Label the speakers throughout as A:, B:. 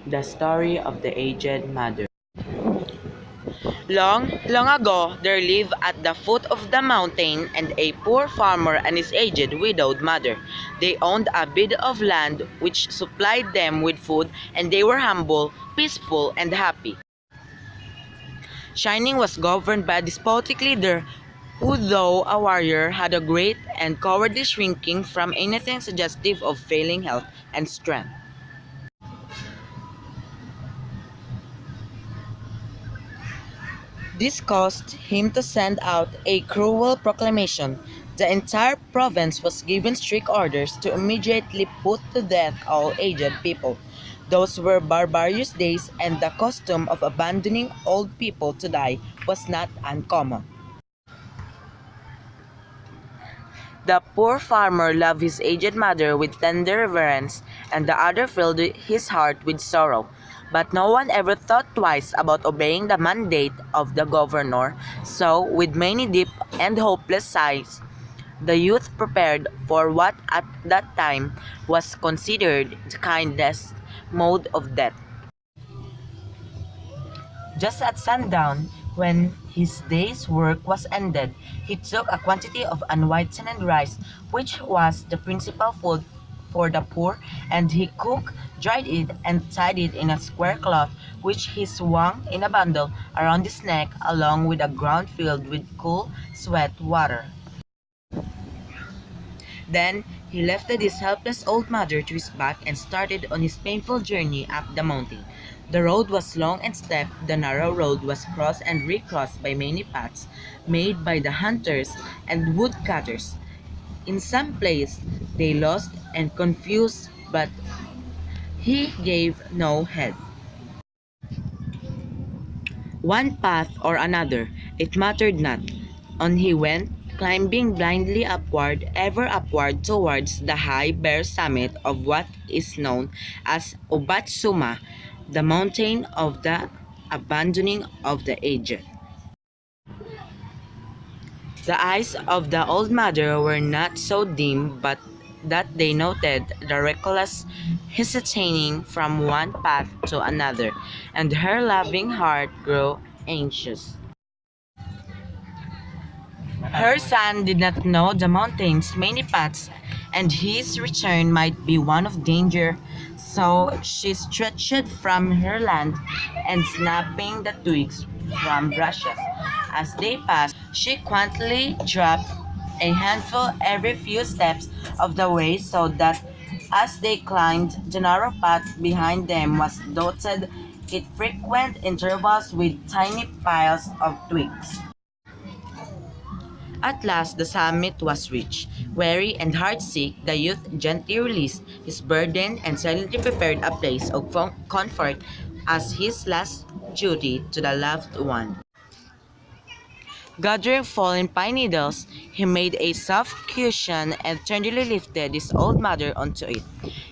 A: The Story of the Aged Mother. Long, long ago, there lived at the foot of the mountain and a poor farmer and his aged widowed mother. They owned a bit of land which supplied them with food, and they were humble, peaceful, and happy. Shining was governed by a despotic leader who, though a warrior, had a great and cowardly shrinking from anything suggestive of failing health and strength. This caused him to send out a cruel proclamation. The entire province was given strict orders to immediately put to death all aged people. Those were barbarous days, and the custom of abandoning old people to die was not uncommon. The poor farmer loved his aged mother with tender reverence, and the other filled his heart with sorrow. But no one ever thought twice about obeying the mandate of the governor, so, with many deep and hopeless sighs, the youth prepared for what at that time was considered the kindest mode of death. Just at sundown, when his day's work was ended, he took a quantity of unwhitened rice, which was the principal food for the poor, and he cooked, dried it, and tied it in a square cloth, which he swung in a bundle around his neck, along with a ground filled with cool, sweat water. Then he left his helpless old mother to his back and started on his painful journey up the mountain. The road was long and steep. The narrow road was crossed and recrossed by many paths made by the hunters and woodcutters. In some places they lost and confused, but he gave no heed. One path or another, it mattered not. On he went, climbing blindly upward, ever upward towards the high bare summit of what is known as Obatsuma, the mountain of the abandoning of the aged. The eyes of the old mother were not so dim but that they noted the reckless hesitating from one path to another, and her loving heart grew anxious. Her son did not know the mountain's many paths, and his return might be one of danger, so she stretched from her land and snapping the twigs from brushes. As they passed, she quietly dropped a handful every few steps of the way, so that as they climbed, the narrow path behind them was dotted at frequent intervals with tiny piles of twigs. At last the summit was reached. Weary and heartsick, the youth gently released his burden and silently prepared a place of comfort as his last duty to the loved one. Gathering fallen pine needles, he made a soft cushion and tenderly lifted his old mother onto it.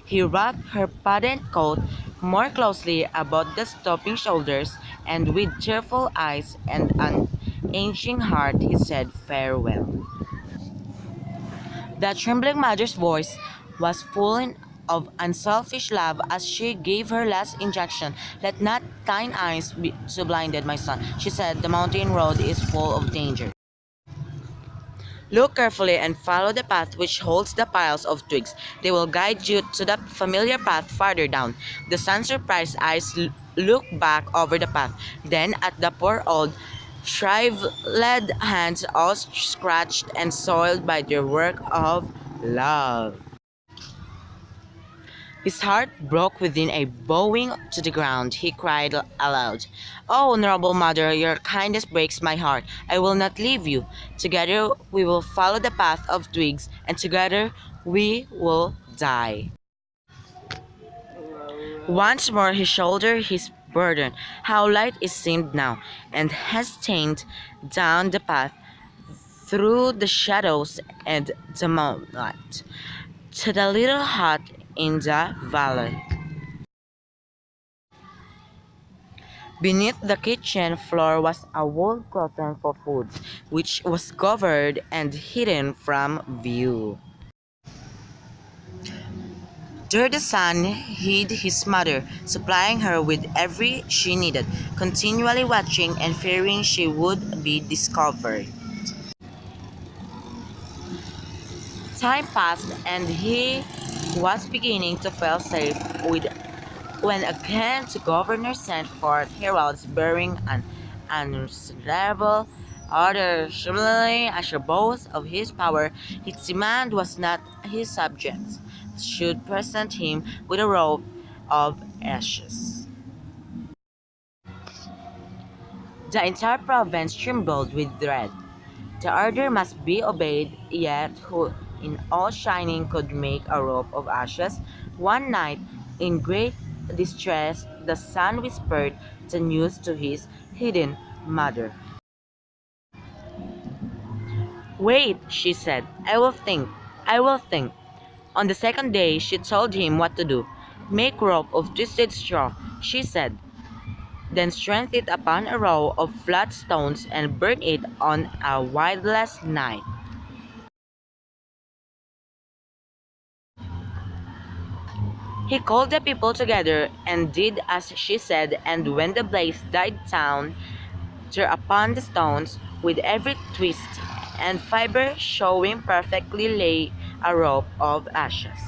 A: He wrapped her padded coat more closely about the stooping shoulders, and with tearful eyes and an aching heart he said farewell. The trembling mother's voice was full of unselfish love as she gave her last injunction. "Let not thine eyes be so blinded, my son," she said. "The mountain road is full of danger. Look carefully and follow the path which holds the piles of twigs. They will guide you to the familiar path farther down." The son's surprised eyes looked back over the path, then at the poor old shriveled hands all scratched and soiled by their work of love. His heart broke within a bowing to the ground. He cried aloud, "Oh, noble mother, your kindness breaks my heart. I will not leave you. Together we will follow the path of twigs, and together we will die." Once more he shouldered his burden. How light it seemed now, and hastened down the path through the shadows and the moonlight to the little hut in the valley. Beneath the kitchen floor was a wood curtain for food, which was covered and hidden from view. There the son hid his mother, supplying her with every she needed, continually watching and fearing she would be discovered. Time passed and he was beginning to feel safe with when again the governor sent forth heralds bearing an unreasonable order. Similarly, as a boast of his power, his demand was not his subjects should present him with a robe of ashes. The entire province trembled with dread. The order must be obeyed, yet who in all shining could make a robe of ashes? One night, in great distress, the son whispered the news to his hidden mother. Wait, she said, I will think. On the second day, she told him what to do. Make rope of twisted straw, she said. Then strength it upon a row of flat stones and burn it on a windless night. He called the people together and did as she said, and when the blaze died down, there upon the stones, with every twist and fiber showing perfectly, lay a rope of ashes.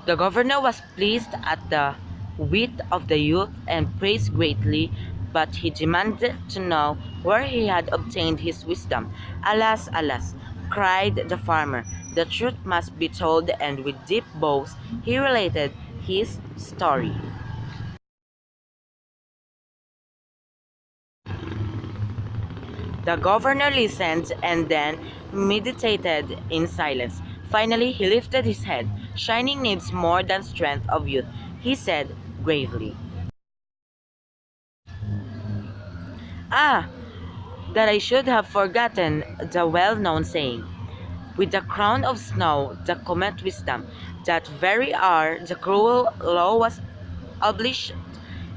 A: The governor was pleased at the wit of the youth and praised greatly, but he demanded to know where he had obtained his wisdom. Alas, alas, cried the farmer, the truth must be told, and with deep bows he related his story. The governor listened and then meditated in silence. Finally, he lifted his head. Shining needs more than strength of youth, he said gravely. Ah, that I should have forgotten the well-known saying. With the crown of snow, the comet wisdom. That very hour, the cruel law was abolished,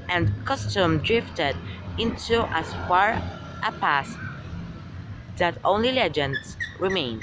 A: and custom drifted into as far a past that only legends remain.